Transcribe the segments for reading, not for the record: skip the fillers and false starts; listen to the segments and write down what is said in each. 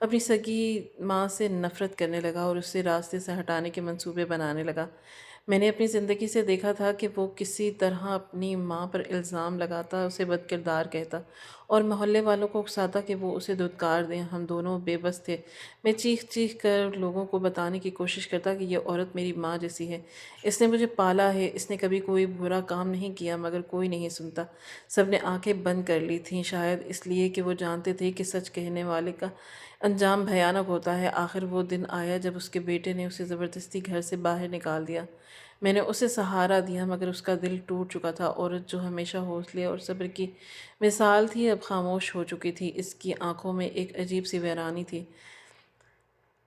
اپنی سگی ماں سے نفرت کرنے لگا اور اسے راستے سے ہٹانے کے منصوبے بنانے لگا۔ میں نے اپنی زندگی سے دیکھا تھا کہ وہ کسی طرح اپنی ماں پر الزام لگاتا، اسے بد کردار کہتا اور محلے والوں کو اکساتا کہ وہ اسے دھتکار دیں۔ ہم دونوں بے بس تھے۔ میں چیخ چیخ کر لوگوں کو بتانے کی کوشش کرتا کہ یہ عورت میری ماں جیسی ہے، اس نے مجھے پالا ہے، اس نے کبھی کوئی برا کام نہیں کیا، مگر کوئی نہیں سنتا۔ سب نے آنکھیں بند کر لی تھیں، شاید اس لیے کہ وہ جانتے تھے کہ سچ کہنے والے کا انجام بھیانک ہوتا ہے۔ آخر وہ دن آیا جب اس کے بیٹے نے اسے زبردستی گھر سے باہر نکال دیا۔ میں نے اسے سہارا دیا مگر اس کا دل ٹوٹ چکا تھا۔ عورت جو ہمیشہ حوصلے اور صبر کی مثال تھی اب خاموش ہو چکی تھی۔ اس کی آنکھوں میں ایک عجیب سی ویرانی تھی۔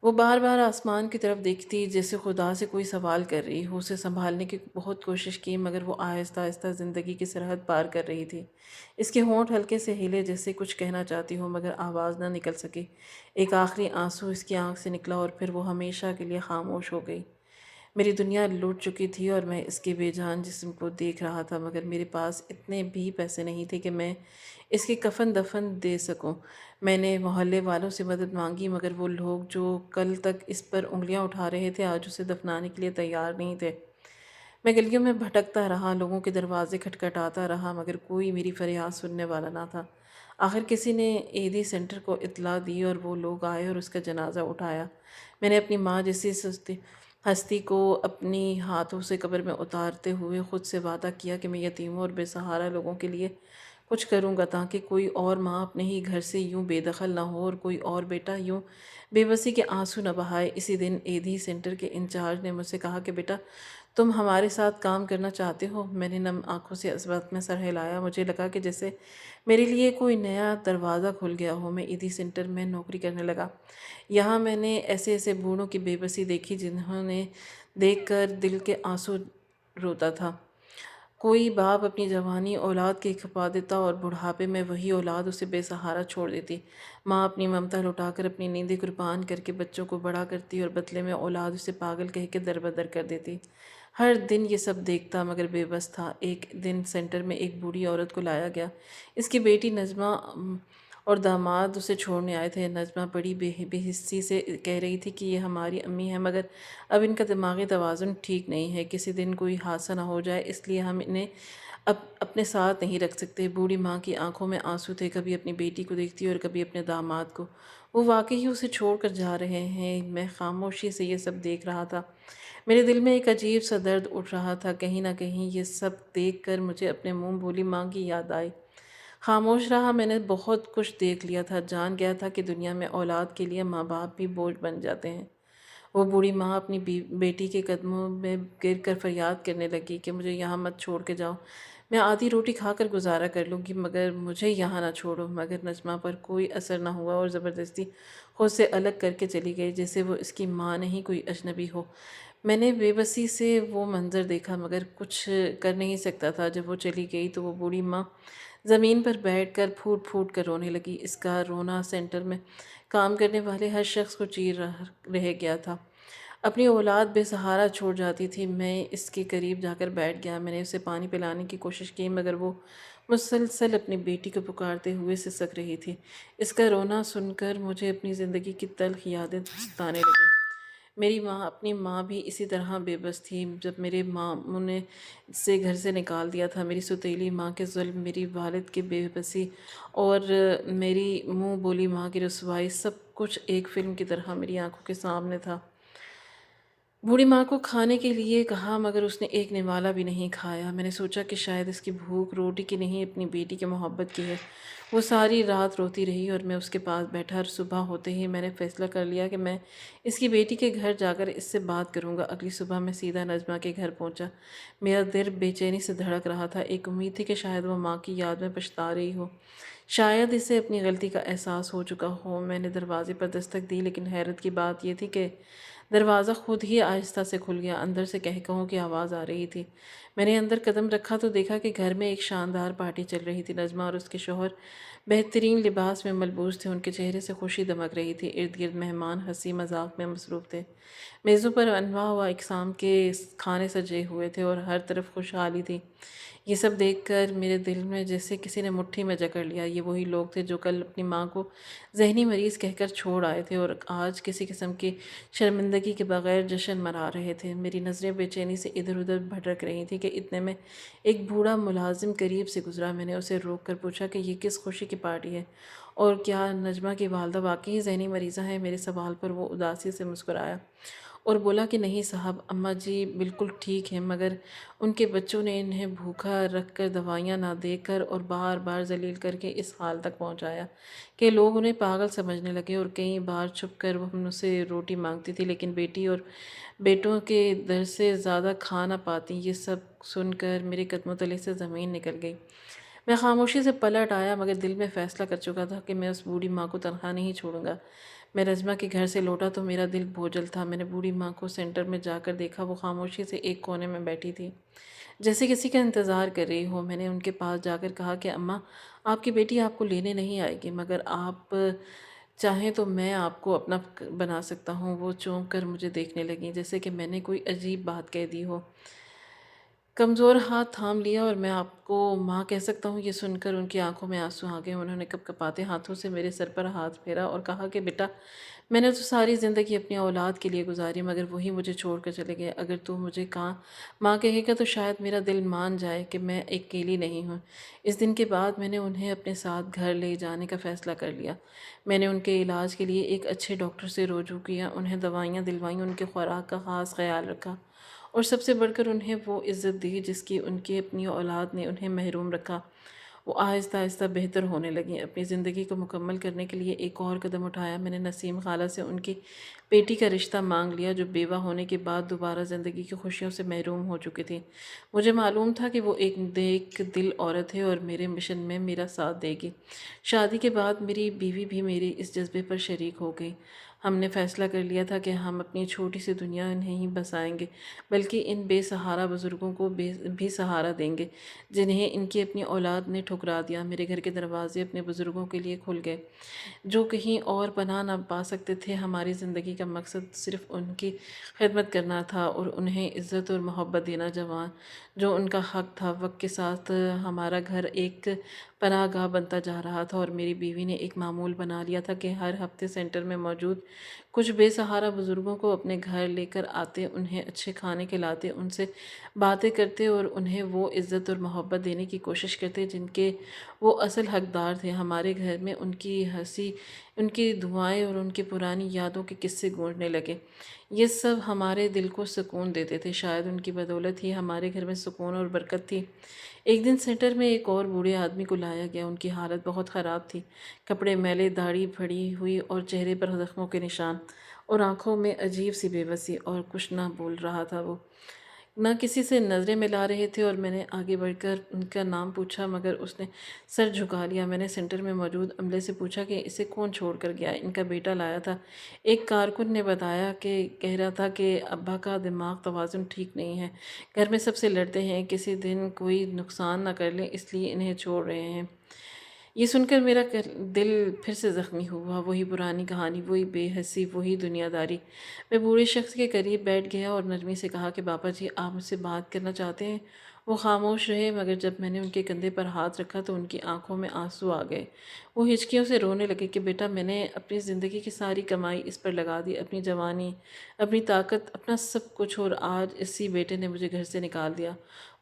وہ بار بار آسمان کی طرف دیکھتی جیسے خدا سے کوئی سوال کر رہی ہو۔ اسے سنبھالنے کی بہت کوشش کی مگر وہ آہستہ آہستہ زندگی کی سرحد پار کر رہی تھی۔ اس کے ہونٹ ہلکے سے ہلے جیسے کچھ کہنا چاہتی ہو مگر آواز نہ نکل سکی۔ ایک آخری آنسو اس کی آنکھ سے نکلا اور پھر وہ ہمیشہ کے لیے خاموش ہو گئی۔ میری دنیا لوٹ چکی تھی اور میں اس کے بے جان جسم کو دیکھ رہا تھا مگر میرے پاس اتنے بھی پیسے نہیں تھے کہ میں اس کی کفن دفن دے سکوں۔ میں نے محلے والوں سے مدد مانگی مگر وہ لوگ جو کل تک اس پر انگلیاں اٹھا رہے تھے آج اسے دفنانے کے لیے تیار نہیں تھے۔ میں گلیوں میں بھٹکتا رہا، لوگوں کے دروازے کھٹکھٹاتا رہا مگر کوئی میری فریاد سننے والا نہ تھا۔ آخر کسی نے ایدھی سینٹر کو اطلاع دی اور وہ لوگ آئے اور اس کا جنازہ اٹھایا۔ میں نے اپنی ماں جیسی ہستی کو اپنی ہاتھوں سے قبر میں اتارتے ہوئے خود سے وعدہ کیا کہ میں یتیموں اور بے سہارا لوگوں کے لیے کچھ کروں گا تاکہ کوئی اور ماں اپنے ہی گھر سے یوں بے دخل نہ ہو اور کوئی اور بیٹا یوں بے بسی کے آنسو نہ بہائے۔ اسی دن ایدھی سینٹر کے انچارج نے مجھ سے کہا کہ بیٹا تم ہمارے ساتھ کام کرنا چاہتے ہو؟ میں نے نم آنکھوں سے اس بات میں سر ہلایا۔ مجھے لگا کہ جیسے میرے لیے کوئی نیا دروازہ کھل گیا ہو۔ میں ایدھی سینٹر میں نوکری کرنے لگا۔ یہاں میں نے ایسے ایسے بوڑھوں کی بے بسی دیکھی جنہوں نے دیکھ کر دل کے آنسو روتا تھا۔ کوئی باپ اپنی جوانی اولاد کے کھپا دیتا اور بڑھاپے میں وہی اولاد اسے بے سہارا چھوڑ دیتی۔ ماں اپنی ممتا لٹا کر اپنی نیندیں قربان کر کے بچوں کو بڑا کرتی اور بدلے میں اولاد اسے پاگل کہہ کے دربدر کر دیتی۔ ہر دن یہ سب دیکھتا مگر بے بس تھا۔ ایک دن سینٹر میں ایک بوڑھی عورت کو لایا گیا۔ اس کی بیٹی نجمہ اور داماد اسے چھوڑنے آئے تھے۔ نجمہ بڑی بے حسی سے کہہ رہی تھی کہ یہ ہماری امی ہے مگر اب ان کا دماغی توازن ٹھیک نہیں ہے، کسی دن کوئی حادثہ نہ ہو جائے اس لیے ہم انہیں اپنے ساتھ نہیں رکھ سکتے۔ بوڑھی ماں کی آنکھوں میں آنسو تھے، کبھی اپنی بیٹی کو دیکھتی اور کبھی اپنے داماد کو۔ وہ واقعی اسے چھوڑ کر جا رہے ہیں۔ میں خاموشی سے یہ سب دیکھ رہا تھا۔ میرے دل میں ایک عجیب سا درد اٹھ رہا تھا۔ کہیں نہ کہیں یہ سب دیکھ کر مجھے اپنے منہ بولی ماں کی یاد آئی۔ خاموش رہا۔ میں نے بہت کچھ دیکھ لیا تھا، جان گیا تھا کہ دنیا میں اولاد کے لیے ماں باپ بھی بوجھ بن جاتے ہیں۔ وہ بوڑھی ماں اپنی بیٹی کے قدموں میں گر کر فریاد کرنے لگی کہ مجھے یہاں مت چھوڑ کے جاؤ، میں آدھی روٹی کھا کر گزارا کر لوں گی مگر مجھے یہاں نہ چھوڑو۔ مگر نجمہ پر کوئی اثر نہ ہوا اور زبردستی خود سے الگ کر کے چلی گئی جیسے وہ اس کی ماں نہیں کوئی اجنبی ہو۔ میں نے بے بسی سے وہ منظر دیکھا مگر کچھ کر نہیں سکتا تھا۔ جب وہ چلی گئی تو وہ بوڑھی ماں زمین پر بیٹھ کر پھوٹ پھوٹ کر رونے لگی۔ اس کا رونا سینٹر میں کام کرنے والے ہر شخص کو چیر رہ گیا تھا۔ اپنی اولاد بے سہارا چھوڑ جاتی تھی۔ میں اس کے قریب جا کر بیٹھ گیا۔ میں نے اسے پانی پلانے کی کوشش کی مگر وہ مسلسل اپنی بیٹی کو پکارتے ہوئے سسک رہی تھی۔ اس کا رونا سن کر مجھے اپنی زندگی کی تلخ یادیں ستانے لگیں۔ میری ماں اپنی ماں بھی اسی طرح بے بس تھی۔ جب میرے ماموں نے سے گھر سے نکال دیا تھا، میری سوتیلی ماں کے ظلم، میری والد کی بے بسی اور میری منہ بولی ماں کی رسوائی، سب کچھ ایک فلم کی طرح میری آنکھوں کے سامنے تھا۔ بوڑھی ماں کو کھانے کے لیے کہا مگر اس نے ایک نوالا بھی نہیں کھایا۔ میں نے سوچا کہ شاید اس کی بھوک روٹی کی نہیں اپنی بیٹی کی محبت کی ہے۔ وہ ساری رات روتی رہی اور میں اس کے پاس بیٹھا اور صبح ہوتے ہی میں نے فیصلہ کر لیا کہ میں اس کی بیٹی کے گھر جا کر اس سے بات کروں گا۔ اگلی صبح میں سیدھا نجمہ کے گھر پہنچا۔ میرا دل بے چینی سے دھڑک رہا تھا۔ ایک امید تھی کہ شاید وہ ماں کی یاد میں پچھتا رہی ہو، شاید اسے اپنی غلطی کا احساس ہو چکا ہو۔ میں نے دروازے پر دستک دی لیکن حیرت کی بات یہ تھی کہ دروازہ خود ہی آہستہ سے کھل گیا، اندر سے کہوں کی آواز آ رہی تھی۔ میں نے اندر قدم رکھا تو دیکھا کہ گھر میں ایک شاندار پارٹی چل رہی تھی۔ نجمہ اور اس کے شوہر بہترین لباس میں ملبوس تھے، ان کے چہرے سے خوشی دمک رہی تھی۔ ارد گرد مہمان ہنسی مذاق میں مصروف تھے، میزوں پر انواع و اقسام کے کھانے سجے ہوئے تھے اور ہر طرف خوشحالی تھی۔ یہ سب دیکھ کر میرے دل میں جیسے کسی نے مٹھی میں جکڑ لیا۔ یہ وہی لوگ تھے جو کل اپنی ماں کو ذہنی مریض کہہ کر چھوڑ آئے تھے اور آج کسی قسم کی شرمندگی کے بغیر جشن منا رہے تھے۔ میری نظریں بے چینی سے ادھر ادھر بھٹک رہی تھیں کہ اتنے میں ایک بوڑھا ملازم قریب سے گزرا۔ میں نے اسے روک کر پوچھا کہ یہ کس خوشی کی پارٹی ہے اور کیا نجمہ کی والدہ واقعی ذہنی مریضہ ہیں؟ میرے سوال پر وہ اداسی سے مسکرایا اور بولا کہ نہیں صاحب، اماں جی بالکل ٹھیک ہیں، مگر ان کے بچوں نے انہیں بھوکا رکھ کر دوائیاں نہ دے کر اور بار بار ذلیل کر کے اس حال تک پہنچایا کہ لوگ انہیں پاگل سمجھنے لگے اور کئی بار چھپ کر وہ مجھ سے روٹی مانگتی تھی، لیکن بیٹی اور بیٹوں کے در سے زیادہ کھا نہ پاتی۔ یہ سب سن کر میرے قدموں تلے سے زمین نکل گئی۔ میں خاموشی سے پلٹ آیا، مگر دل میں فیصلہ کر چکا تھا کہ میں اس بوڑھی ماں کو تنہا نہیں چھوڑوں گا۔ میں نجمہ کے گھر سے لوٹا تو میرا دل بوجھل تھا۔ میں نے بوڑھی ماں کو سینٹر میں جا کر دیکھا، وہ خاموشی سے ایک کونے میں بیٹھی تھی، جیسے کسی کا انتظار کر رہی ہو۔ میں نے ان کے پاس جا کر کہا کہ اماں، آپ کی بیٹی آپ کو لینے نہیں آئے گی، مگر آپ چاہیں تو میں آپ کو اپنا بنا سکتا ہوں۔ وہ چونک کر مجھے دیکھنے لگیں، جیسے کہ میں نے کوئی عجیب بات کہہ دی ہو۔ کمزور ہاتھ تھام لیا اور میں آپ کو ماں کہہ سکتا ہوں۔ یہ سن کر ان کی آنکھوں میں آنسو آ گئے۔ انہوں نے کپکپاتے ہاتھوں سے میرے سر پر ہاتھ پھیرا اور کہا کہ بیٹا، میں نے تو ساری زندگی اپنی اولاد کے لیے گزاری، مگر وہی مجھے چھوڑ کر چلے گئے۔ اگر تو مجھے ماں کہے گا تو شاید میرا دل مان جائے کہ میں اکیلی نہیں ہوں۔ اس دن کے بعد میں نے انہیں اپنے ساتھ گھر لے جانے کا فیصلہ کر لیا۔ میں نے ان کے علاج کے لیے ایک اچھے ڈاکٹر سے رجوع کیا، انہیں دوائیاں دلوائیں، ان کے خوراک کا خاص خیال رکھا اور سب سے بڑھ کر انہیں وہ عزت دی جس کی ان کی اپنی اولاد نے انہیں محروم رکھا۔ وہ آہستہ آہستہ بہتر ہونے لگیں۔ اپنی زندگی کو مکمل کرنے کے لیے ایک اور قدم اٹھایا۔ میں نے نسیم خالہ سے ان کی بیٹی کا رشتہ مانگ لیا، جو بیوہ ہونے کے بعد دوبارہ زندگی کی خوشیوں سے محروم ہو چکی تھی۔ مجھے معلوم تھا کہ وہ ایک نیک دل عورت ہے اور میرے مشن میں میرا ساتھ دے گی۔ شادی کے بعد میری بیوی بھی میرے اس جذبے پر شریک ہو گئی۔ ہم نے فیصلہ کر لیا تھا کہ ہم اپنی چھوٹی سی دنیا نہیں بسائیں گے، بلکہ ان بے سہارا بزرگوں کو بھی سہارا دیں گے جنہیں ان کی اپنی اولاد نے ٹھکرا دیا۔ میرے گھر کے دروازے اپنے بزرگوں کے لیے کھل گئے جو کہیں اور پناہ نہ پا سکتے تھے۔ ہماری زندگی کا مقصد صرف ان کی خدمت کرنا تھا اور انہیں عزت اور محبت دینا، جو ان کا حق تھا۔ وقت کے ساتھ ہمارا گھر ایک پناہ گاہ بنتا جا رہا تھا اور میری بیوی نے ایک معمول بنا لیا تھا کہ ہر ہفتے سینٹر میں موجود کچھ بے سہارا بزرگوں کو اپنے گھر لے کر آتے، انہیں اچھے کھانے کھلاتے، ان سے باتیں کرتے اور انہیں وہ عزت اور محبت دینے کی کوشش کرتے جن کے وہ اصل حقدار تھے۔ ہمارے گھر میں ان کی ہنسی، ان کی دعائیں اور ان کی پرانی یادوں کے قصے گونجنے لگے۔ یہ سب ہمارے دل کو سکون دیتے تھے۔ شاید ان کی بدولت ہی ہمارے گھر میں سکون اور برکت تھی۔ ایک دن سینٹر میں ایک اور بوڑھے آدمی کو لایا گیا۔ ان کی حالت بہت خراب تھی، کپڑے میلے، داڑھی پھڑی ہوئی اور چہرے پر زخموں کے نشان اور آنکھوں میں عجیب سی بے بسی، اور کچھ نہ بول رہا تھا، وہ نہ کسی سے نظریں ملا رہے تھے۔ اور میں نے آگے بڑھ کر ان کا نام پوچھا، مگر اس نے سر جھکا لیا۔ میں نے سینٹر میں موجود عملے سے پوچھا کہ اسے کون چھوڑ کر گیا؟ ان کا بیٹا لایا تھا۔ ایک کارکن نے بتایا کہ کہہ رہا تھا کہ ابا کا دماغ توازن ٹھیک نہیں ہے، گھر میں سب سے لڑتے ہیں، کسی دن کوئی نقصان نہ کر لیں، اس لیے انہیں چھوڑ رہے ہیں۔ یہ سن کر میرا دل پھر سے زخمی ہوا۔ وہی پرانی کہانی، وہی بے حسی، وہی دنیا داری۔ میں بوڑھے شخص کے قریب بیٹھ گیا اور نرمی سے کہا کہ بابا جی، آپ مجھ سے بات کرنا چاہتے ہیں؟ وہ خاموش رہے، مگر جب میں نے ان کے کندھے پر ہاتھ رکھا تو ان کی آنکھوں میں آنسو آ گئے۔ وہ ہچکیوں سے رونے لگے کہ بیٹا، میں نے اپنی زندگی کی ساری کمائی اس پر لگا دی، اپنی جوانی، اپنی طاقت، اپنا سب کچھ، اور آج اسی بیٹے نے مجھے گھر سے نکال دیا۔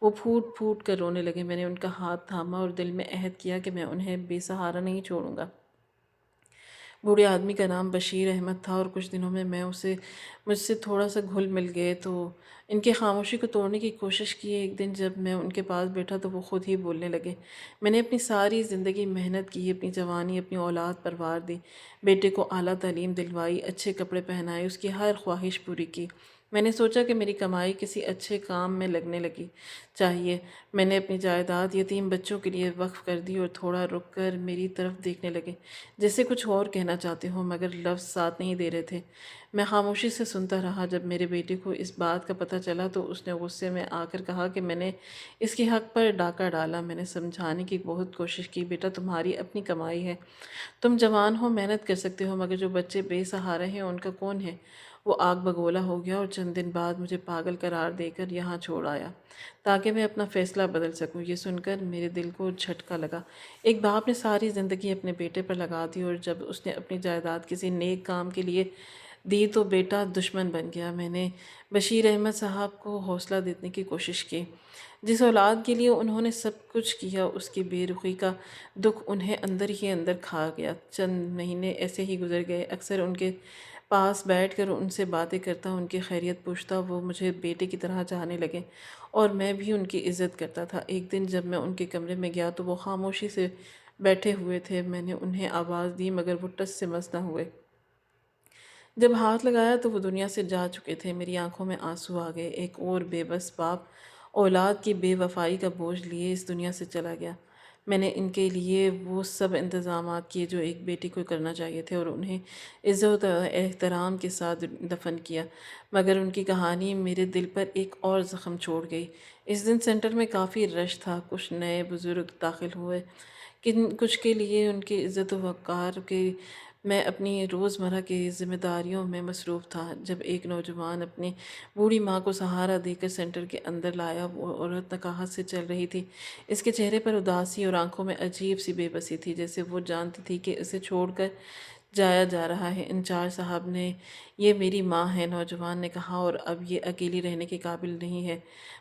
وہ پھوٹ پھوٹ کر رونے لگے۔ میں نے ان کا ہاتھ تھاما اور دل میں عہد کیا کہ میں انہیں بے سہارا نہیں چھوڑوں گا۔ بوڑھے آدمی کا نام بشیر احمد تھا اور کچھ دنوں میں مجھ سے تھوڑا سا گھل مل گئے تو ان کی خاموشی کو توڑنے کی کوشش کی۔ ایک دن جب میں ان کے پاس بیٹھا تو وہ خود ہی بولنے لگے۔ میں نے اپنی ساری زندگی محنت کی، اپنی جوانی، اپنی اولاد پروار دی، بیٹے کو اعلیٰ تعلیم دلوائی، اچھے کپڑے پہنائے، اس کی ہر خواہش پوری کی۔ میں نے سوچا کہ میری کمائی کسی اچھے کام میں لگنے لگی چاہیے۔ میں نے اپنی جائیداد یتیم بچوں کے لیے وقف کر دی اور تھوڑا رک کر میری طرف دیکھنے لگے، جیسے کچھ اور کہنا چاہتے ہوں، مگر لفظ ساتھ نہیں دے رہے تھے۔ میں خاموشی سے سنتا رہا۔ جب میرے بیٹے کو اس بات کا پتہ چلا تو اس نے غصے میں آ کر کہا کہ میں نے اس کے حق پر ڈاکہ ڈالا۔ میں نے سمجھانے کی بہت کوشش کی، بیٹا تمہاری اپنی کمائی ہے، تم جوان ہو، محنت کر سکتے ہو، مگر جو بچے بے سہارے ہیں ان کا کون ہے؟ وہ آگ بگولا ہو گیا اور چند دن بعد مجھے پاگل قرار دے کر یہاں چھوڑ آیا تاکہ میں اپنا فیصلہ بدل سکوں۔ یہ سن کر میرے دل کو جھٹکا لگا۔ ایک باپ نے ساری زندگی اپنے بیٹے پر لگا دی اور جب اس نے اپنی جائیداد کسی نیک کام کے لیے دی تو بیٹا دشمن بن گیا۔ میں نے بشیر احمد صاحب کو حوصلہ دینے کی کوشش کی۔ جس اولاد کے لیے انہوں نے سب کچھ کیا، اس کی بے رخی کا دکھ انہیں اندر ہی اندر کھا گیا۔ چند مہینے ایسے ہی گزر گئے۔ اکثر ان کے پاس بیٹھ کر ان سے باتیں کرتا، ان کی خیریت پوچھتا۔ وہ مجھے بیٹے کی طرح چاہنے لگے اور میں بھی ان کی عزت کرتا تھا۔ ایک دن جب میں ان کے کمرے میں گیا تو وہ خاموشی سے بیٹھے ہوئے تھے۔ میں نے انہیں آواز دی مگر وہ ٹس سے مس نہ ہوئے۔ جب ہاتھ لگایا تو وہ دنیا سے جا چکے تھے۔ میری آنکھوں میں آنسو آ گئے۔ ایک اور بے بس باپ اولاد کی بے وفائی کا بوجھ لیے اس دنیا سے چلا گیا۔ میں نے ان کے لیے وہ سب انتظامات کیے جو ایک بیٹی کو کرنا چاہیے تھے اور انہیں عزت و احترام کے ساتھ دفن کیا، مگر ان کی کہانی میرے دل پر ایک اور زخم چھوڑ گئی۔ اس دن سینٹر میں کافی رش تھا۔ کچھ نئے بزرگ داخل ہوئے، کچھ کے لیے ان کی عزت و وقار کے میں اپنی روزمرہ کی ذمہ داریوں میں مصروف تھا۔ جب ایک نوجوان اپنی بوڑھی ماں کو سہارا دے کر سینٹر کے اندر لایا، وہ عورت نکاہت سے چل رہی تھی۔ اس کے چہرے پر اداسی اور آنکھوں میں عجیب سی بے بسی تھی، جیسے وہ جانتی تھی کہ اسے چھوڑ کر جایا جا رہا ہے۔ انچارج صاحب نے یہ میری ماں ہے، نوجوان نے کہا، اور اب یہ اکیلی رہنے کے قابل نہیں ہے،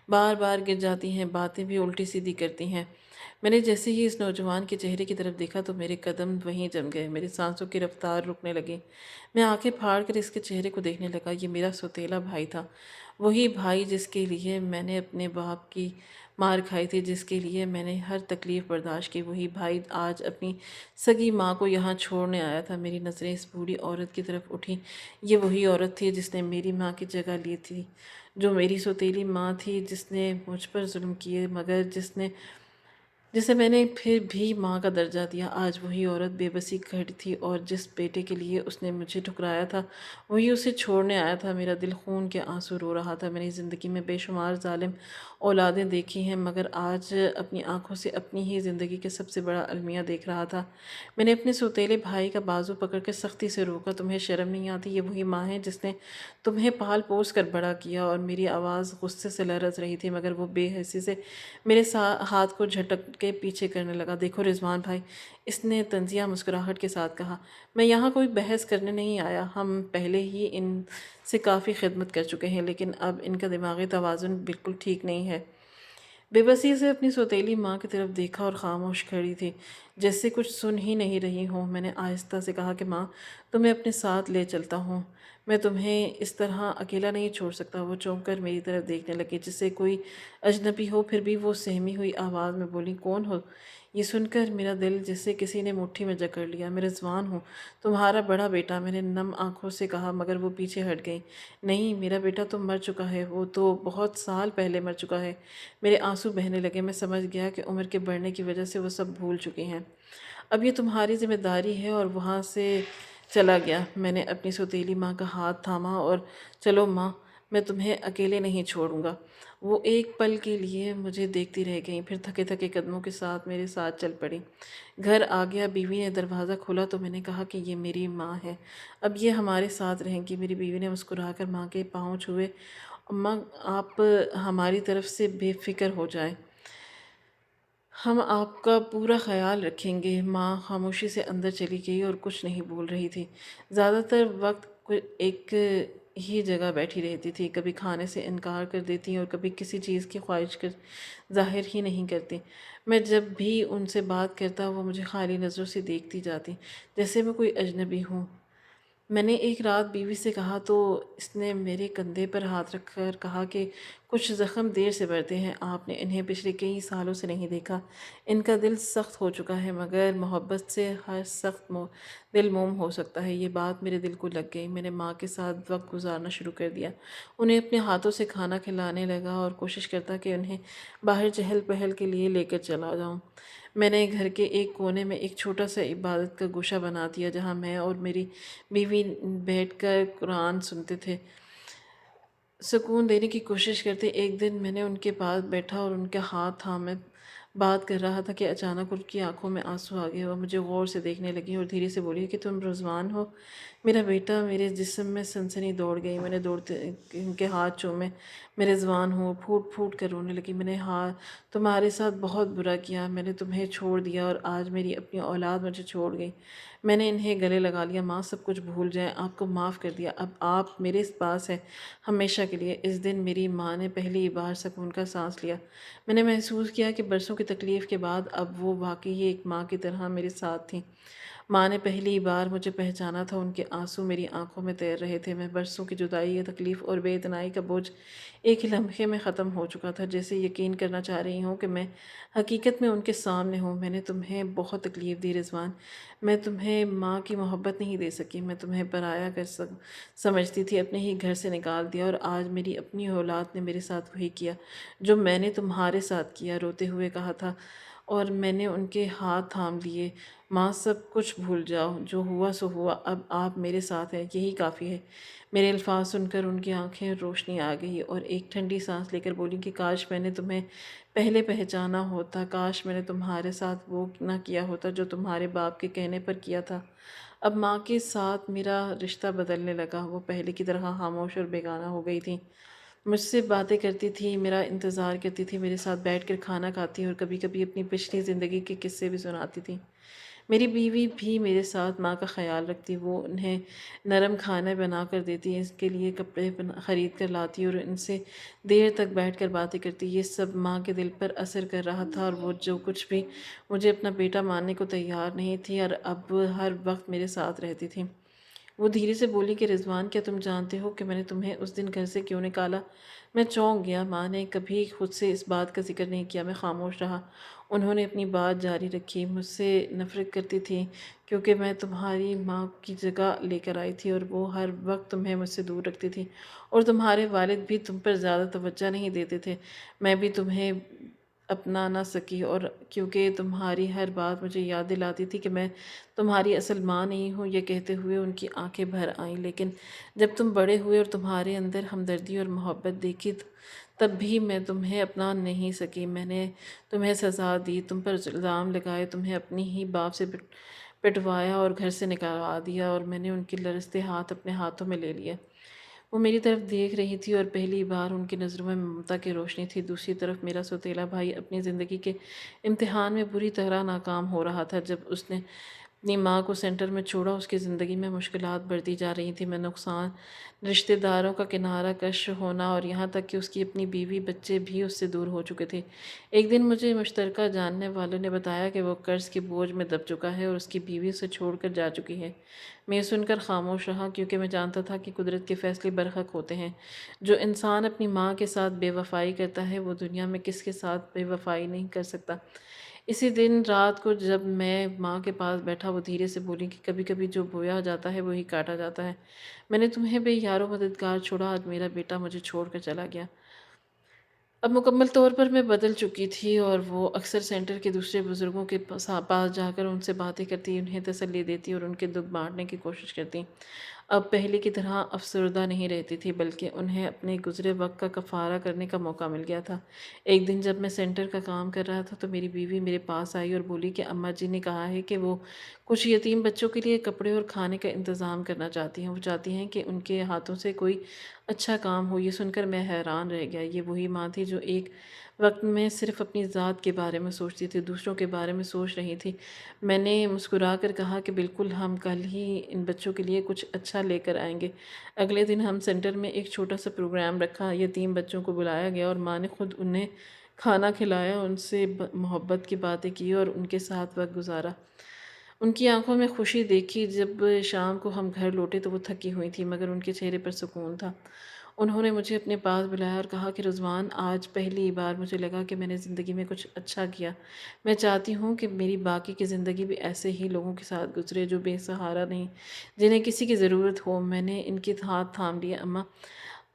بار بار گر جاتی ہیں، باتیں بھی الٹی سیدھی کرتی ہیں۔ میں نے جیسے ہی اس نوجوان کے چہرے کی طرف دیکھا تو میرے قدم وہیں جم گئے، میری سانسوں کی رفتار رکنے لگی۔ میں آنکھیں پھاڑ کر اس کے چہرے کو دیکھنے لگا۔ یہ میرا سوتیلا بھائی تھا، وہی بھائی جس کے لیے میں نے اپنے باپ کی مار کھائی تھی، جس کے لیے میں نے ہر تکلیف برداشت کی۔ وہی بھائی آج اپنی سگی ماں کو یہاں چھوڑنے آیا تھا۔ میری نظریں اس بوڑھی عورت کی طرف اٹھیں۔ یہ وہی عورت تھی جس نے میری ماں کی جگہ لی تھی، جو میری سوتیلی ماں تھی، جس نے مجھ پر ظلم کیے مگر جسے میں نے پھر بھی ماں کا درجہ دیا۔ آج وہی عورت بے بسی کھڑی تھی اور جس بیٹے کے لیے اس نے مجھے ٹھکرایا تھا وہی اسے چھوڑنے آیا تھا۔ میرا دل خون کے آنسو رو رہا تھا۔ میں نے زندگی میں بے شمار ظالم اولادیں دیکھی ہیں، مگر آج اپنی آنکھوں سے اپنی ہی زندگی کا سب سے بڑا المیہ دیکھ رہا تھا۔ میں نے اپنے سوتیلے بھائی کا بازو پکڑ کر سختی سے روکا۔ تمہیں شرم نہیں آتی؟ یہ وہی ماں ہے جس نے تمہیں پال پوس کر بڑا کیا۔ اور میری آواز غصے سے لرز رہی تھی، مگر وہ بے حسی سے میرے ہاتھ کو جھٹک کے پیچھے کرنے لگا۔ دیکھو رضوان بھائی، اس نے طنزیہ مسکراہٹ کے ساتھ کہا، میں یہاں کوئی بحث کرنے نہیں آیا۔ ہم پہلے ہی ان سے کافی خدمت کر چکے ہیں، لیکن اب ان کا دماغی توازن بالکل ٹھیک نہیں ہے۔ بے بسی سے اپنی سوتیلی ماں کی طرف دیکھا اور خاموش کھڑی تھی، جیسے کچھ سن ہی نہیں رہی ہوں۔ میں نے آہستہ سے کہا کہ ماں، تمہیں اپنے ساتھ لے چلتا ہوں، میں تمہیں اس طرح اکیلا نہیں چھوڑ سکتا۔ وہ چونک کر میری طرف دیکھنے لگی جیسے کوئی اجنبی ہو، پھر بھی وہ سہمی ہوئی آواز میں بولی، کون ہو؟ یہ سن کر میرا دل جسے کسی نے مٹھی میں جکڑ لیا۔ میں رضوان ہوں، تمہارا بڑا بیٹا، میں نے نم آنکھوں سے کہا، مگر وہ پیچھے ہٹ گئی۔ نہیں، میرا بیٹا تو مر چکا ہے، وہ تو بہت سال پہلے مر چکا ہے۔ میرے آنسو بہنے لگے۔ میں سمجھ گیا کہ عمر کے بڑھنے کی وجہ سے وہ سب بھول چکی ہیں، اب یہ تمہاری ذمہ داری ہے، اور وہاں سے چلا گیا۔ میں نے اپنی سوتیلی ماں کا ہاتھ تھاما اور چلو ماں، میں تمہیں اکیلے نہیں چھوڑوں گا۔ وہ ایک پل کے لیے مجھے دیکھتی رہ گئیں، پھر تھکے تھکے قدموں کے ساتھ میرے ساتھ چل پڑیں۔ گھر آ گیا، بیوی نے دروازہ کھولا تو میں نے کہا کہ یہ میری ماں ہے، اب یہ ہمارے ساتھ رہیں گی۔ میری بیوی نے مسکرا کر ماں کے پاؤں چھوئے۔ اماں، آپ ہماری طرف سے بے فکر ہو جائیں، ہم آپ کا پورا خیال رکھیں گے۔ ماں خاموشی سے اندر چلی گئی اور کچھ نہیں بول رہی تھی۔ زیادہ تر وقت ایک ہی جگہ بیٹھی رہتی تھی، کبھی کھانے سے انکار کر دیتی اور کبھی کسی چیز کی خواہش کا ظاہر ہی نہیں کرتی۔ میں جب بھی ان سے بات کرتا وہ مجھے خالی نظروں سے دیکھتی جاتی، جیسے میں کوئی اجنبی ہوں۔ میں نے ایک رات بیوی سے کہا تو اس نے میرے کندھے پر ہاتھ رکھ کر کہا کہ کچھ زخم دیر سے بڑھتے ہیں، آپ نے انہیں پچھلے کئی سالوں سے نہیں دیکھا، ان کا دل سخت ہو چکا ہے، مگر محبت سے ہر سخت دل موم ہو سکتا ہے۔ یہ بات میرے دل کو لگ گئی۔ میں نے ماں کے ساتھ وقت گزارنا شروع کر دیا، انہیں اپنے ہاتھوں سے کھانا کھلانے لگا اور کوشش کرتا کہ انہیں باہر چہل پہل کے لیے لے کر چلا جاؤں۔ میں نے گھر کے ایک کونے میں ایک چھوٹا سا عبادت کا گوشہ بنا دیا جہاں میں اور میری بیوی بیٹھ کر قرآن سنتے تھے، سکون دینے کی کوشش کرتے۔ ایک دن میں نے ان کے پاس بیٹھا اور ان کا ہاتھ تھامے بات کر رہا تھا کہ اچانک ان کی آنکھوں میں آنسو آ گئے اور مجھے غور سے دیکھنے لگی اور دھیرے سے بولی کہ تم رضوان ہو؟ میرا بیٹا، میرے جسم میں سنسنی دوڑ گئی، میں نے دوڑتے ان کے ہاتھ چومے۔ میں رضوان ہوں، پھوٹ پھوٹ کر رونے لگی۔ میں نے تمہارے ساتھ بہت برا کیا، میں نے تمہیں چھوڑ دیا اور آج میری اپنی اولاد مجھے چھوڑ گئی۔ میں نے انہیں گلے لگا لیا، ماں سب کچھ بھول جائیں، آپ کو معاف کر دیا، اب آپ میرے پاس ہیں ہمیشہ کے لیے۔ اس دن میری ماں نے پہلی بار سکون کا سانس لیا۔ میں نے محسوس کیا کہ برسوں کی تکلیف کے بعد اب وہ واقعی ایک ماں کی طرح میرے ساتھ تھیں۔ ماں نے پہلی بار مجھے پہچانا تھا، ان کے آنسو میری آنکھوں میں تیر رہے تھے۔ میں برسوں کی جدائی، تکلیف اور بے اتنائی کا بوجھ ایک ہی لمحے میں ختم ہو چکا تھا، جیسے یقین کرنا چاہ رہی ہوں کہ میں حقیقت میں ان کے سامنے ہوں۔ میں نے تمہیں بہت تکلیف دی رضوان، میں تمہیں ماں کی محبت نہیں دے سکی، میں تمہیں پرایا سمجھتی تھی، اپنے ہی گھر سے نکال دیا، اور آج میری اپنی اولاد نے میرے ساتھ وہی کیا جو میں نے تمہارے ساتھ کیا۔ روتے ہوئے کہا تھا اور میں نے ان کے ہاتھ تھام لیے۔ ماں سب کچھ بھول جاؤ، جو ہوا سو ہوا، اب آپ میرے ساتھ ہیں، یہی کافی ہے۔ میرے الفاظ سن کر ان کی آنکھیں روشنی آ گئی اور ایک ٹھنڈی سانس لے کر بولی کہ کاش میں نے تمہیں پہلے پہچانا ہوتا، کاش میں نے تمہارے ساتھ وہ نہ کیا ہوتا جو تمہارے باپ کے کہنے پر کیا تھا۔ اب ماں کے ساتھ میرا رشتہ بدلنے لگا، وہ پہلے کی طرح خاموش اور بیگانہ ہو گئی تھی، مجھ سے باتیں کرتی تھی، میرا انتظار کرتی تھی، میرے ساتھ بیٹھ کر کھانا کھاتی اور کبھی کبھی اپنی پچھلی زندگی کے قصے بھی سناتی تھی۔ میری بیوی بھی میرے ساتھ ماں کا خیال رکھتی، وہ انہیں نرم کھانا بنا کر دیتی، اس کے لیے کپڑے خرید کر لاتی اور ان سے دیر تک بیٹھ کر باتیں کرتی۔ یہ سب ماں کے دل پر اثر کر رہا تھا اور وہ جو کچھ بھی مجھے اپنا بیٹا ماننے کو تیار نہیں تھی اور اب ہر وقت میرے ساتھ رہتی تھی۔ وہ دھیرے سے بولی کہ رضوان، کیا تم جانتے ہو کہ میں نے تمہیں اس دن گھر سے کیوں نکالا؟ میں چونک گیا۔ ماں نے کبھی خود سے اس بات کا ذکر نہیں کیا۔ میں خاموش رہا۔ انہوں نے اپنی بات جاری رکھی، مجھ سے نفرت کرتی تھی کیونکہ میں تمہاری ماں کی جگہ لے کر آئی تھی اور وہ ہر وقت تمہیں مجھ سے دور رکھتی تھی، اور تمہارے والد بھی تم پر زیادہ توجہ نہیں دیتے تھے۔ میں بھی تمہیں اپنا نہ سکی، اور کیونکہ تمہاری ہر بات مجھے یاد دلاتی تھی کہ میں تمہاری اصل ماں نہیں ہوں۔ یہ کہتے ہوئے ان کی آنکھیں بھر آئیں۔ لیکن جب تم بڑے ہوئے اور تمہارے اندر ہمدردی اور محبت دیکھی، تب بھی میں تمہیں اپنا نہیں سکی۔ میں نے تمہیں سزا دی، تم پر الزام لگائے، تمہیں اپنی ہی باپ سے پٹوایا اور گھر سے نکالوا دیا، اور میں نے ان کے لرزتے ہاتھ اپنے ہاتھوں میں لے لیے۔ وہ میری طرف دیکھ رہی تھی اور پہلی بار ان کی نظروں میں ممتا کی روشنی تھی۔ دوسری طرف میرا سوتیلا بھائی اپنی زندگی کے امتحان میں بری طرح ناکام ہو رہا تھا۔ جب اس نے اپنی ماں کو سینٹر میں چھوڑا، اس کی زندگی میں مشکلات بڑھتی جا رہی تھیں، میں نقصان، رشتہ داروں کا کنارہ کش ہونا اور یہاں تک کہ اس کی اپنی بیوی بچے بھی اس سے دور ہو چکے تھے۔ ایک دن مجھے مشترکہ جاننے والوں نے بتایا کہ وہ قرض کے بوجھ میں دب چکا ہے اور اس کی بیوی اسے چھوڑ کر جا چکی ہے۔ میں یہ سن کر خاموش رہا کیونکہ میں جانتا تھا کہ قدرت کے فیصلے برحق ہوتے ہیں۔ جو انسان اپنی ماں کے ساتھ بے وفائی کرتا ہے، وہ دنیا میں کس کے ساتھ بے وفائی نہیں کر سکتا۔ اسی دن رات کو جب میں ماں کے پاس بیٹھا، وہ دھیرے سے بولی کہ کبھی کبھی جو بویا جاتا ہے وہی کاٹا جاتا ہے۔ میں نے تمہیں بے یار و مددگار چھوڑا، آج میرا بیٹا مجھے چھوڑ کر چلا گیا۔ اب مکمل طور پر میں بدل چکی تھی اور وہ اکثر سینٹر کے دوسرے بزرگوں کے پاس جا کر ان سے باتیں کرتی، انہیں تسلی دیتی اور ان کے دکھ بانٹنے کی کوشش کرتی۔ اب پہلے کی طرح افسردہ نہیں رہتی تھی، بلکہ انہیں اپنے گزرے وقت کا کفارہ کرنے کا موقع مل گیا تھا۔ ایک دن جب میں سینٹر کا کام کر رہا تھا تو میری بیوی میرے پاس آئی اور بولی کہ اماں جی نے کہا ہے کہ وہ کچھ یتیم بچوں کے لیے کپڑے اور کھانے کا انتظام کرنا چاہتی ہیں۔ وہ چاہتی ہیں کہ ان کے ہاتھوں سے کوئی اچھا کام ہو۔ یہ سن کر میں حیران رہ گیا۔ یہ وہی ماں تھی جو ایک وقت میں صرف اپنی ذات کے بارے میں سوچتی تھی، دوسروں کے بارے میں سوچ رہی تھی۔ میں نے مسکرا کر کہا کہ بالکل، ہم کل ہی ان بچوں کے لیے کچھ اچھا لے کر آئیں گے۔ اگلے دن ہم سینٹر میں ایک چھوٹا سا پروگرام رکھا، یتیم بچوں کو بلایا گیا اور ماں نے خود انہیں کھانا کھلایا، ان سے محبت کی باتیں کی اور ان کے ساتھ وقت گزارا۔ ان کی آنکھوں میں خوشی دیکھی۔ جب شام کو ہم گھر لوٹے تو وہ تھکی ہوئی تھی، مگر ان کے چہرے پر سکون تھا۔ انہوں نے مجھے اپنے پاس بلایا اور کہا کہ رضوان، آج پہلی بار مجھے لگا کہ میں نے زندگی میں کچھ اچھا کیا۔ میں چاہتی ہوں کہ میری باقی کی زندگی بھی ایسے ہی لوگوں کے ساتھ گزرے جو بے سہارا نہیں، جنہیں کسی کی ضرورت ہو۔ میں نے ان کے ہاتھ تھام لیے۔ اماں،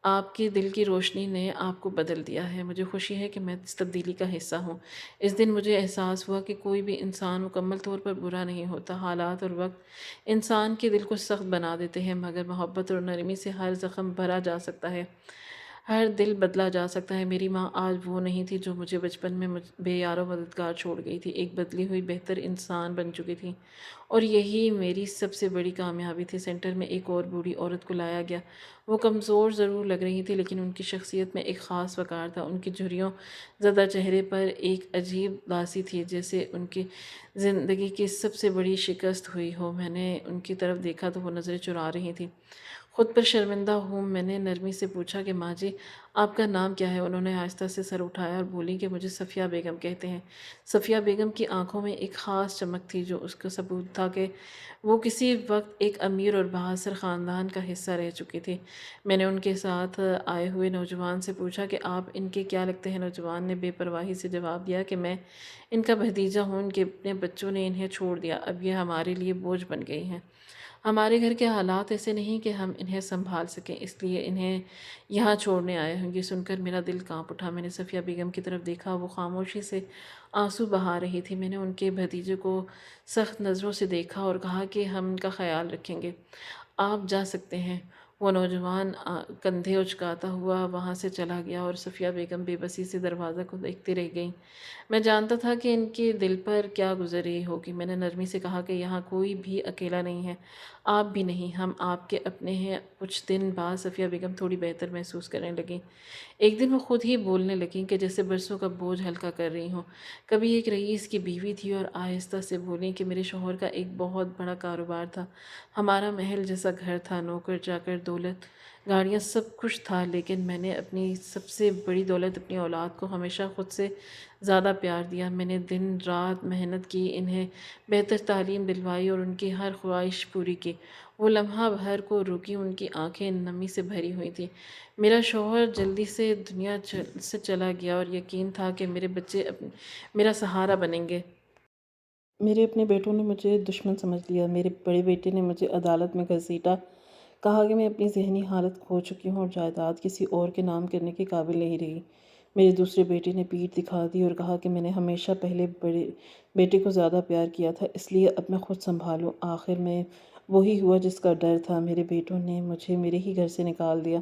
آپ کی دل کی روشنی نے آپ کو بدل دیا ہے۔ مجھے خوشی ہے کہ میں اس تبدیلی کا حصہ ہوں۔ اس دن مجھے احساس ہوا کہ کوئی بھی انسان مکمل طور پر برا نہیں ہوتا۔ حالات اور وقت انسان کے دل کو سخت بنا دیتے ہیں، مگر محبت اور نرمی سے ہر زخم بھرا جا سکتا ہے، ہر دل بدلا جا سکتا ہے۔ میری ماں آج وہ نہیں تھی جو مجھے بچپن میں بے یار و مددگار چھوڑ گئی تھی، ایک بدلی ہوئی بہتر انسان بن چکی تھی، اور یہی میری سب سے بڑی کامیابی تھی۔ سینٹر میں ایک اور بوڑھی عورت کو لایا گیا۔ وہ کمزور ضرور لگ رہی تھی، لیکن ان کی شخصیت میں ایک خاص وقار تھا۔ ان کے جھریوں زدہ چہرے پر ایک عجیب اداسی تھی، جیسے ان کی زندگی کی سب سے بڑی شکست ہوئی ہو۔ میں نے ان کی طرف دیکھا تو وہ نظریں چرا رہی تھی، خود پر شرمندہ ہوں۔ میں نے نرمی سے پوچھا کہ ماں جی، آپ کا نام کیا ہے؟ انہوں نے آہستہ سے سر اٹھایا اور بولی کہ مجھے صفیہ بیگم کہتے ہیں۔ صفیہ بیگم کی آنکھوں میں ایک خاص چمک تھی، جو اس کا ثبوت تھا کہ وہ کسی وقت ایک امیر اور بااثر خاندان کا حصہ رہ چکی تھی۔ میں نے ان کے ساتھ آئے ہوئے نوجوان سے پوچھا کہ آپ ان کے کیا لگتے ہیں؟ نوجوان نے بے پرواہی سے جواب دیا کہ میں ان کا بھتیجا ہوں، ان کے اپنے بچوں نے انہیں چھوڑ دیا، اب یہ ہمارے لیے بوجھ بن گئی ہیں۔ ہمارے گھر کے حالات ایسے نہیں کہ ہم انہیں سنبھال سکیں، اس لیے انہیں یہاں چھوڑنے آئے ہوں۔ یہ سن کر میرا دل کانپ اٹھا۔ میں نے صفیہ بیگم کی طرف دیکھا، وہ خاموشی سے آنسو بہا رہی تھی۔ میں نے ان کے بھتیجے کو سخت نظروں سے دیکھا اور کہا کہ ہم ان کا خیال رکھیں گے، آپ جا سکتے ہیں۔ وہ نوجوان کندھے اچکاتا ہوا وہاں سے چلا گیا اور صفیہ بیگم بے بسی سے دروازہ کو دیکھتی رہ گئیں۔ میں جانتا تھا کہ ان کے دل پر کیا گزر رہی ہوگی۔ میں نے نرمی سے کہا کہ یہاں کوئی بھی اکیلا نہیں ہے، آپ بھی نہیں، ہم آپ کے اپنے ہیں۔ کچھ دن بعد صفیہ بیگم تھوڑی بہتر محسوس کرنے لگیں۔ ایک دن وہ خود ہی بولنے لگیں کہ جیسے برسوں کا بوجھ ہلکا کر رہی ہوں۔ کبھی ایک رئیس کی بیوی تھی اور آہستہ سے بولیں کہ میرے شوہر کا ایک بہت بڑا کاروبار تھا، ہمارا محل جیسا گھر تھا، نوکر چاکر، دولت، گاڑیاں، سب کچھ تھا، لیکن میں نے اپنی سب سے بڑی دولت اپنی اولاد کو ہمیشہ خود سے زیادہ پیار دیا۔ میں نے دن رات محنت کی، انہیں بہتر تعلیم دلوائی اور ان کی ہر خواہش پوری کی۔ وہ لمحہ بھر کو رکی، ان کی آنکھیں نمی سے بھری ہوئی تھیں۔ میرا شوہر جلدی سے دنیا سے چلا گیا اور یقین تھا کہ میرے بچے میرا سہارا بنیں گے۔ میرے اپنے بیٹوں نے مجھے دشمن سمجھ لیا۔ میرے بڑے بیٹے نے مجھے عدالت میں گھسیٹا، کہا کہ میں اپنی ذہنی حالت کھو چکی ہوں اور جائیداد کسی اور کے نام کرنے کے قابل نہیں رہی۔ میرے دوسرے بیٹے نے پیٹھ دکھا دی اور کہا کہ میں نے ہمیشہ پہلے بڑے بیٹے کو زیادہ پیار کیا تھا، اس لیے اب میں خود سنبھالوں۔ آخر میں وہی ہوا جس کا ڈر تھا، میرے بیٹوں نے مجھے میرے ہی گھر سے نکال دیا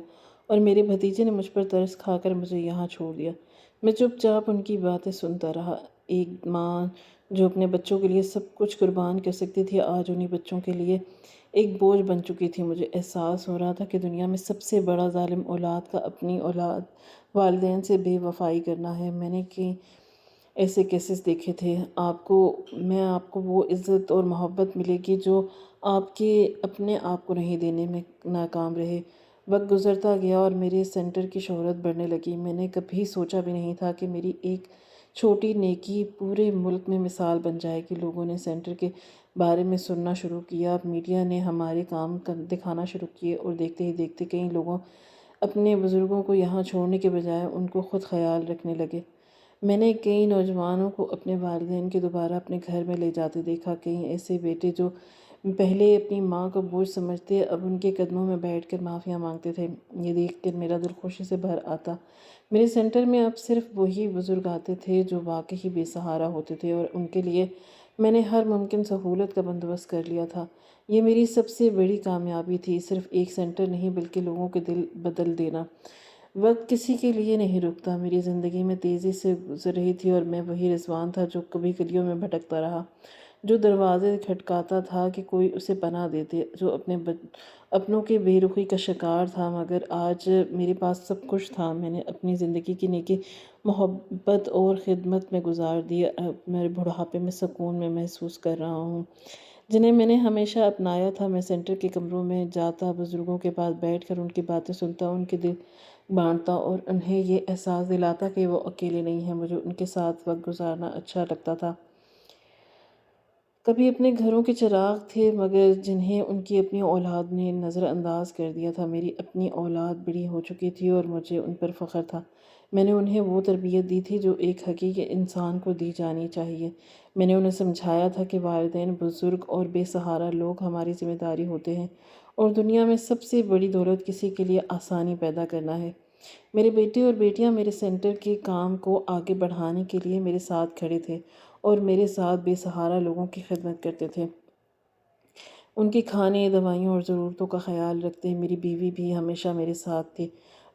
اور میرے بھتیجے نے مجھ پر ترس کھا کر مجھے یہاں چھوڑ دیا۔ میں چپ چاپ ان کی باتیں سنتا رہا۔ ایک ماں جو اپنے بچوں کے لیے سب کچھ قربان کر سکتی تھی، آج انہی بچوں کے لیے ایک بوجھ بن چکی تھی۔ مجھے احساس ہو رہا تھا کہ دنیا میں سب سے بڑا ظالم اولاد کا اپنی اولاد والدین سے بے وفائی کرنا ہے۔ میں نے ایسے کیسز دیکھے تھے۔ آپ کو وہ عزت اور محبت ملے گی جو آپ کے اپنے آپ کو نہیں دینے میں ناکام رہے۔ وقت گزرتا گیا اور میرے سینٹر کی شہرت بڑھنے لگی۔ میں نے کبھی سوچا بھی نہیں تھا کہ میری ایک چھوٹی نیکی پورے ملک میں مثال بن جائے گی۔ لوگوں نے سینٹر کے بارے میں سننا شروع کیا، میڈیا نے ہمارے کام دکھانا شروع کیے اور دیکھتے ہی دیکھتے کئی لوگوں اپنے بزرگوں کو یہاں چھوڑنے کے بجائے ان کو خود خیال رکھنے لگے۔ میں نے کئی نوجوانوں کو اپنے والدین کے دوبارہ اپنے گھر میں لے جاتے دیکھا۔ کئی ایسے بیٹے جو پہلے اپنی ماں کو بوجھ سمجھتے اب ان کے قدموں میں بیٹھ کر معافیاں مانگتے تھے۔ یہ دیکھ کر میرا دل خوشی سے بھر آتا۔ میرے سینٹر میں اب صرف وہی بزرگ آتے تھے جو واقعی بے سہارا ہوتے تھے، اور ان کے لیے میں نے ہر ممکن سہولت کا بندوبست کر لیا تھا۔ یہ میری سب سے بڑی کامیابی تھی، صرف ایک سینٹر نہیں بلکہ لوگوں کے دل بدل دینا۔ وقت کسی کے لیے نہیں رکتا۔ میری زندگی میں تیزی سے گزر رہی تھی اور میں وہی رضوان تھا جو کبھی گلیوں میں بھٹکتا رہا، جو دروازے کھٹکاتا تھا کہ کوئی اسے پناہ دیتے، جو اپنوں کے بے رخی کا شکار تھا، مگر آج میرے پاس سب کچھ تھا۔ میں نے اپنی زندگی کی نیکی محبت اور خدمت میں گزار دی۔ اب میں بڑھاپے میں سکون میں محسوس کر رہا ہوں جنہیں میں نے ہمیشہ اپنایا تھا۔ میں سینٹر کے کمروں میں جاتا، بزرگوں کے پاس بیٹھ کر ان کی باتیں سنتا، ان کے دل بانٹتا اور انہیں یہ احساس دلاتا کہ وہ اکیلے نہیں ہیں۔ مجھے ان کے ساتھ وقت گزارنا اچھا لگتا تھا۔ کبھی اپنے گھروں کے چراغ تھے مگر جنہیں ان کی اپنی اولاد نے نظر انداز کر دیا تھا۔ میری اپنی اولاد بڑی ہو چکی تھی اور مجھے ان پر فخر تھا۔ میں نے انہیں وہ تربیت دی تھی جو ایک حقیقی انسان کو دی جانی چاہیے۔ میں نے انہیں سمجھایا تھا کہ والدین، بزرگ اور بے سہارا لوگ ہماری ذمہ داری ہوتے ہیں، اور دنیا میں سب سے بڑی دولت کسی کے لیے آسانی پیدا کرنا ہے۔ میرے بیٹے اور بیٹیاں میرے سینٹر کے کام کو آگے بڑھانے کے لیے میرے ساتھ کھڑے تھے اور میرے ساتھ بے سہارا لوگوں کی خدمت کرتے تھے۔ ان کے کھانے، دوائیوں اور ضرورتوں کا خیال رکھتے۔ میری بیوی بھی ہمیشہ میرے ساتھ تھی۔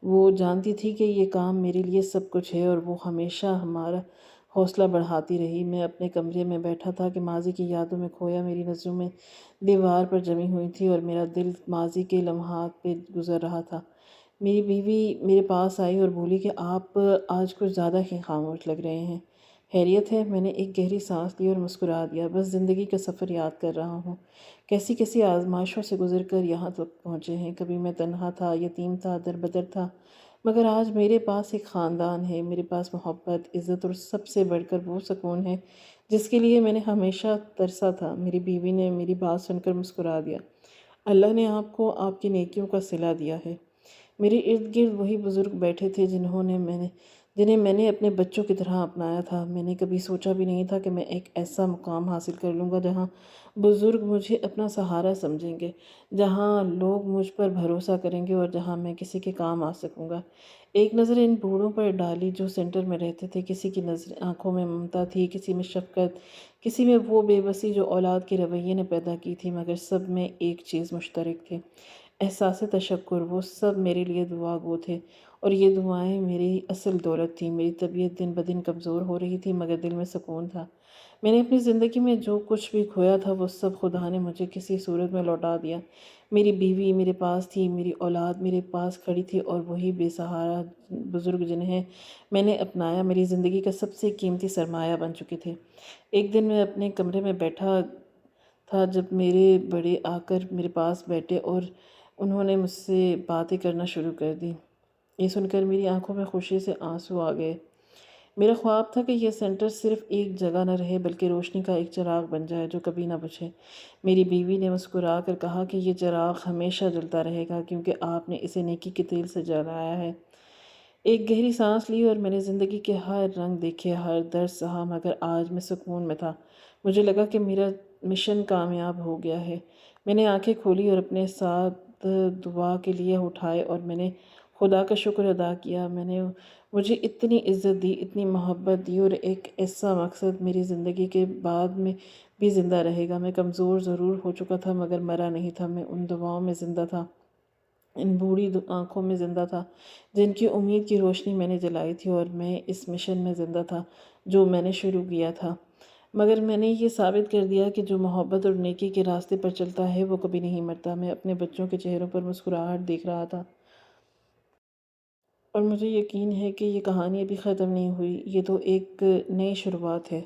وہ جانتی تھی کہ یہ کام میرے لیے سب کچھ ہے، اور وہ ہمیشہ ہمارا حوصلہ بڑھاتی رہی۔ میں اپنے کمرے میں بیٹھا تھا کہ ماضی کی یادوں میں کھویا میری نظروں میں دیوار پر جمی ہوئی تھی، اور میرا دل ماضی کے لمحات پہ گزر رہا تھا۔ میری بیوی میرے پاس آئی اور بولی کہ آپ آج کچھ زیادہ ہی خاموش لگ رہے ہیں۔ خیریت ہے؟ میں نے ایک گہری سانس لی اور مسکرا دیا۔ بس زندگی کا سفر یاد کر رہا ہوں، کیسی کیسی آزمائشوں سے گزر کر یہاں تک پہنچے ہیں۔ کبھی میں تنہا تھا، یتیم تھا، دربدر تھا، مگر آج میرے پاس ایک خاندان ہے، میرے پاس محبت، عزت اور سب سے بڑھ کر وہ سکون ہے جس کے لیے میں نے ہمیشہ ترسا تھا۔ میری بیوی نے میری بات سن کر مسکرا دیا۔ اللہ نے آپ کو آپ کی نیکیوں کا صلہ دیا ہے۔ میرے ارد گرد وہی بزرگ بیٹھے تھے جنہیں میں نے اپنے بچوں کی طرح اپنایا تھا۔ میں نے کبھی سوچا بھی نہیں تھا کہ میں ایک ایسا مقام حاصل کر لوں گا جہاں بزرگ مجھے اپنا سہارا سمجھیں گے، جہاں لوگ مجھ پر بھروسہ کریں گے، اور جہاں میں کسی کے کام آ سکوں گا۔ ایک نظر ان بوڑھوں پر ڈالی جو سینٹر میں رہتے تھے۔ کسی کی آنکھوں میں ممتا تھی، کسی میں شفقت، کسی میں وہ بے بسی جو اولاد کے رویے نے پیدا کی تھی، مگر سب میں ایک چیز مشترک تھی: احساس تشکر۔ وہ سب میرے لیے دعا گو تھے، اور یہ دعائیں میری اصل دولت تھیں۔ میری طبیعت دن بدن کمزور ہو رہی تھی، مگر دل میں سکون تھا۔ میں نے اپنی زندگی میں جو کچھ بھی کھویا تھا وہ سب خدا نے مجھے کسی صورت میں لوٹا دیا۔ میری بیوی میرے پاس تھی، میری اولاد میرے پاس کھڑی تھی، اور وہی بے سہارا بزرگ جنہیں میں نے اپنایا میری زندگی کا سب سے قیمتی سرمایہ بن چکے تھے۔ ایک دن میں اپنے کمرے میں بیٹھا تھا جب میرے بڑے آ کر میرے پاس بیٹھے اور انہوں نے مجھ سے باتیں کرنا شروع کر دی۔ یہ سن کر میری آنکھوں میں خوشی سے آنسو آ گئے۔ میرا خواب تھا کہ یہ سینٹر صرف ایک جگہ نہ رہے بلکہ روشنی کا ایک چراغ بن جائے جو کبھی نہ بجھے۔ میری بیوی نے مسکرا کر کہا کہ یہ چراغ ہمیشہ جلتا رہے گا کیونکہ آپ نے اسے نیکی کے تیل سے جلایا ہے۔ ایک گہری سانس لی اور میں نے زندگی کے ہر رنگ دیکھے، ہر درد سہا، مگر آج میں سکون میں تھا۔ مجھے لگا کہ میرا مشن کامیاب ہو گیا ہے۔ میں نے آنکھیں کھولی اور اپنے ساتھ دعا کے لیے اٹھائے، اور میں نے خدا کا شکر ادا کیا۔ مجھے اتنی عزت دی، اتنی محبت دی، اور ایک ایسا مقصد میری زندگی کے بعد میں بھی زندہ رہے گا۔ میں کمزور ضرور ہو چکا تھا مگر مرا نہیں تھا۔ میں ان دعاؤں میں زندہ تھا، ان بوڑھی آنکھوں میں زندہ تھا جن کی امید کی روشنی میں نے جلائی تھی، اور میں اس مشن میں زندہ تھا جو میں نے شروع کیا تھا۔ مگر میں نے یہ ثابت کر دیا کہ جو محبت اور نیکی کے راستے پر چلتا ہے وہ کبھی نہیں مرتا۔ میں اپنے بچوں کے چہروں پر مسکراہٹ دیکھ رہا تھا، اور مجھے یقین ہے کہ یہ کہانی ابھی ختم نہیں ہوئی، یہ تو ایک نئی شروعات ہے۔